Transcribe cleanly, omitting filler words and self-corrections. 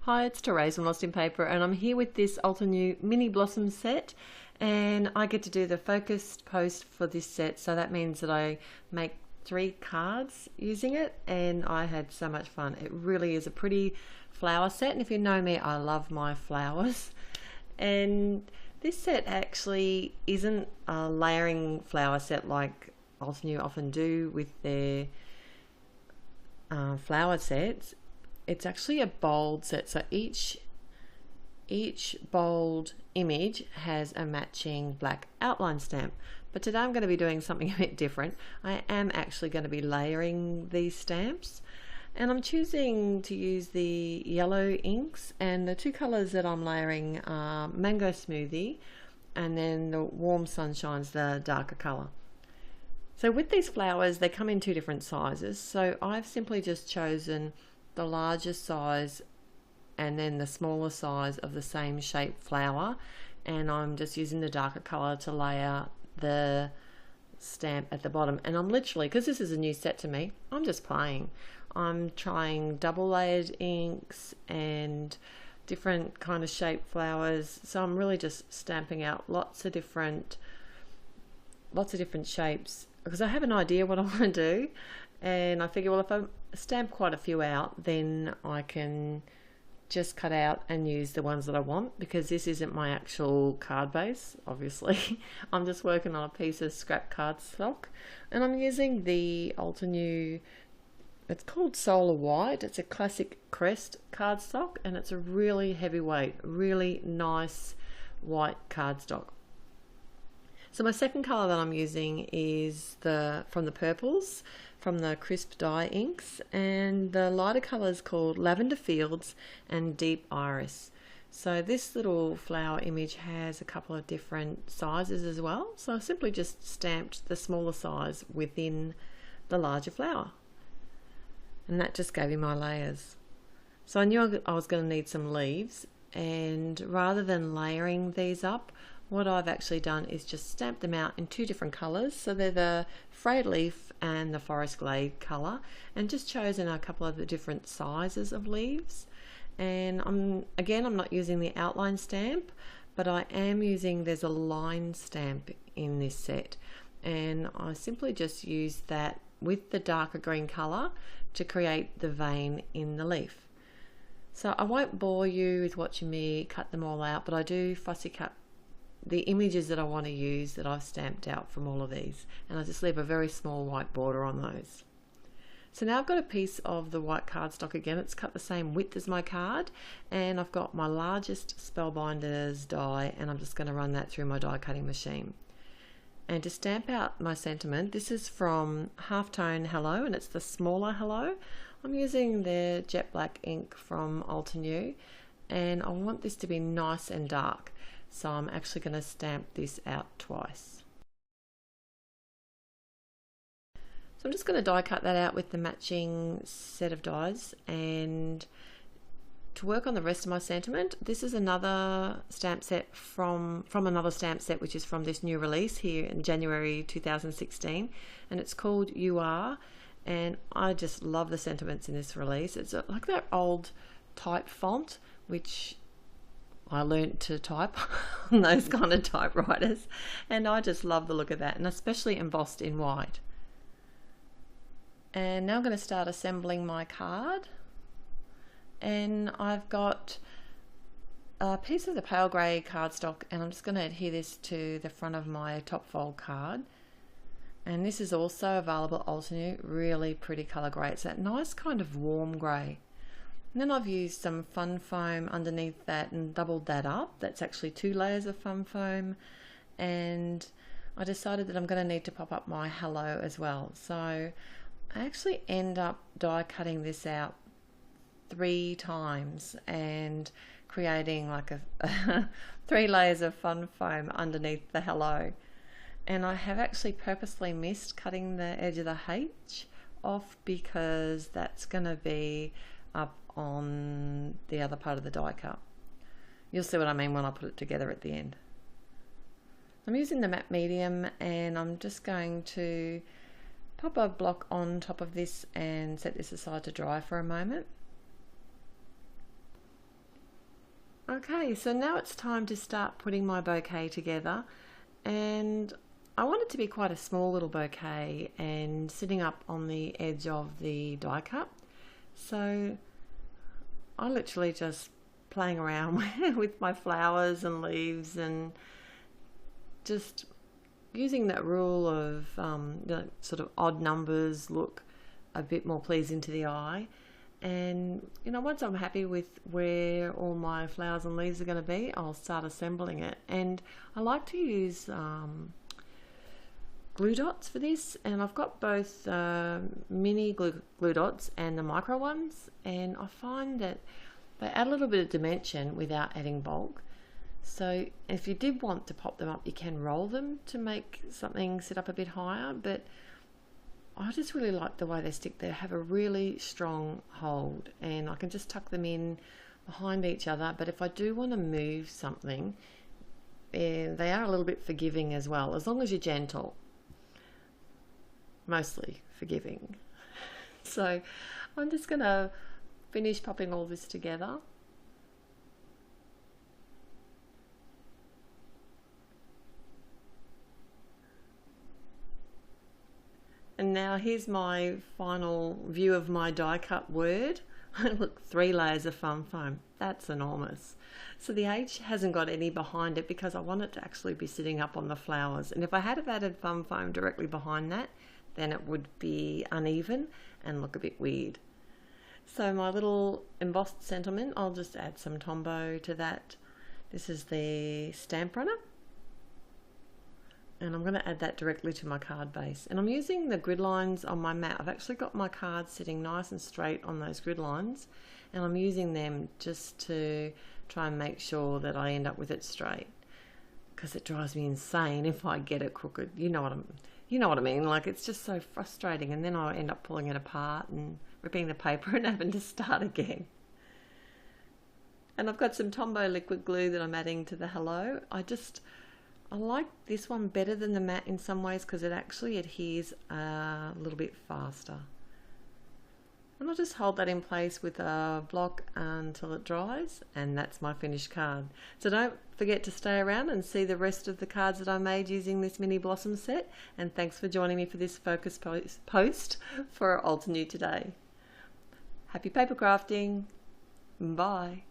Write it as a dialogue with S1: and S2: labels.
S1: Hi, it's Therese from Lostinpaper, and I'm here with this Altenew mini blossom set, and I get to do the focused post for this set, so that means that I make 3 cards using it, and I had so much fun. It really is a pretty flower set, and if you know me, I love my flowers. And this set actually isn't a layering flower set like Altenew often do with their flower sets. It's actually a bold set, so each bold image has a matching black outline stamp. But today I'm going to be doing something a bit different. I am actually going to be layering these stamps, and I'm choosing to use the yellow inks, and the 2 colors that I'm layering are Mango Smoothie and then the Warm Sunshine's the darker color. So with these flowers, they come in 2 different sizes, so I've simply just chosen the larger size and then the smaller size of the same shape flower, and I'm just using the darker color to layer the stamp at the bottom. And I'm literally, because this is a new set to me, I'm just playing. I'm trying double layered inks and different kind of shaped flowers, so I'm really just stamping out lots of different shapes because I have an idea what I want to do. And I figure, well, if I stamp quite a few out, then I can just cut out and use the ones that I want, because this isn't my actual card base, obviously. I'm just working on a piece of scrap cardstock, and I'm using the Altenew, it's called Solar White. It's a classic crest cardstock, and it's a really heavyweight, really nice white cardstock. So my second colour that I'm using is from the purples, from the crisp dye inks, and the lighter colour is called Lavender Fields and Deep Iris. So this little flower image has a couple of different sizes as well, so I simply just stamped the smaller size within the larger flower, and that just gave me my layers. So I knew I was going to need some leaves, and rather than layering these up, what I've actually done is just stamp them out in 2 different colours. So they're the frayed leaf and the forest glade colour, and just chosen a couple of the different sizes of leaves. And I'm not using the outline stamp, but I am using, there's a line stamp in this set, and I simply just use that with the darker green colour to create the vein in the leaf. So I won't bore you with watching me cut them all out, but I do fussy cut the images that I want to use that I've stamped out from all of these, and I just leave a very small white border on those. So now I've got a piece of the white cardstock again. It's cut the same width as my card, and I've got my largest Spellbinders die, and I'm just going to run that through my die cutting machine. And to stamp out my sentiment, this is from Halftone Hello, and it's the smaller Hello. I'm using the jet black ink from Altenew, and I want this to be nice and dark, so I'm actually going to stamp this out twice. So I'm just going to die cut that out with the matching set of dies. And to work on the rest of my sentiment, this is another stamp set from another stamp set, which is from this new release here in January 2016, and it's called You Are. And I just love the sentiments in this release. It's like that old type font, which I learned to type on those kind of typewriters, and I just love the look of that, and especially embossed in white. And now I'm going to start assembling my card, and I've got a piece of the pale grey cardstock, and I'm just going to adhere this to the front of my top fold card. And this is also available at Altenew, really pretty colour grey. It's that nice kind of warm grey. And then I've used some fun foam underneath that and doubled that up. That's actually 2 layers of fun foam. And I decided that I'm going to need to pop up my hello as well. So I actually end up die cutting this out 3 times and creating like 3 layers of fun foam underneath the hello. And I have actually purposely missed cutting the edge of the H off, because that's going to be up on the other part of the die cut. You'll see what I mean when I put it together at the end. I'm using the matte medium, and I'm just going to pop a block on top of this and set this aside to dry for a moment. Okay, so now it's time to start putting my bouquet together, and I want it to be quite a small little bouquet and sitting up on the edge of the die cut. So I literally just playing around with my flowers and leaves and just using that rule of sort of odd numbers look a bit more pleasing to the eye. And once I'm happy with where all my flowers and leaves are going to be, I'll start assembling it. And I like to use glue dots for this, and I've got both mini glue dots and the micro ones, and I find that they add a little bit of dimension without adding bulk. So if you did want to pop them up, you can roll them to make something sit up a bit higher, but I just really like the way they stick. They have a really strong hold, and I can just tuck them in behind each other. But if I do want to move something, they are a little bit forgiving as well, as long as you're gentle. Mostly forgiving. So I'm just going to finish popping all this together. And now here's my final view of my die cut word. Look, 3 layers of foam. That's enormous. So the H hasn't got any behind it because I want it to actually be sitting up on the flowers. And if I had have added foam directly behind that, then it would be uneven and look a bit weird. So my little embossed sentiment, I'll just add some Tombow to that. This is the stamp runner. And I'm going to add that directly to my card base. And I'm using the grid lines on my mat. I've actually got my cards sitting nice and straight on those grid lines, and I'm using them just to try and make sure that I end up with it straight, because it drives me insane if I get it crooked. You know what I mean? Like, it's just so frustrating, and then I end up pulling it apart and ripping the paper and having to start again. And I've got some Tombow liquid glue that I'm adding to the hello. I like this one better than the matte in some ways because it actually adheres a little bit faster. And I'll just hold that in place with a block until it dries, and that's my finished card. So don't forget to stay around and see the rest of the cards that I made using this mini blossom set, and thanks for joining me for this focus post for Altenew today. Happy paper crafting! Bye!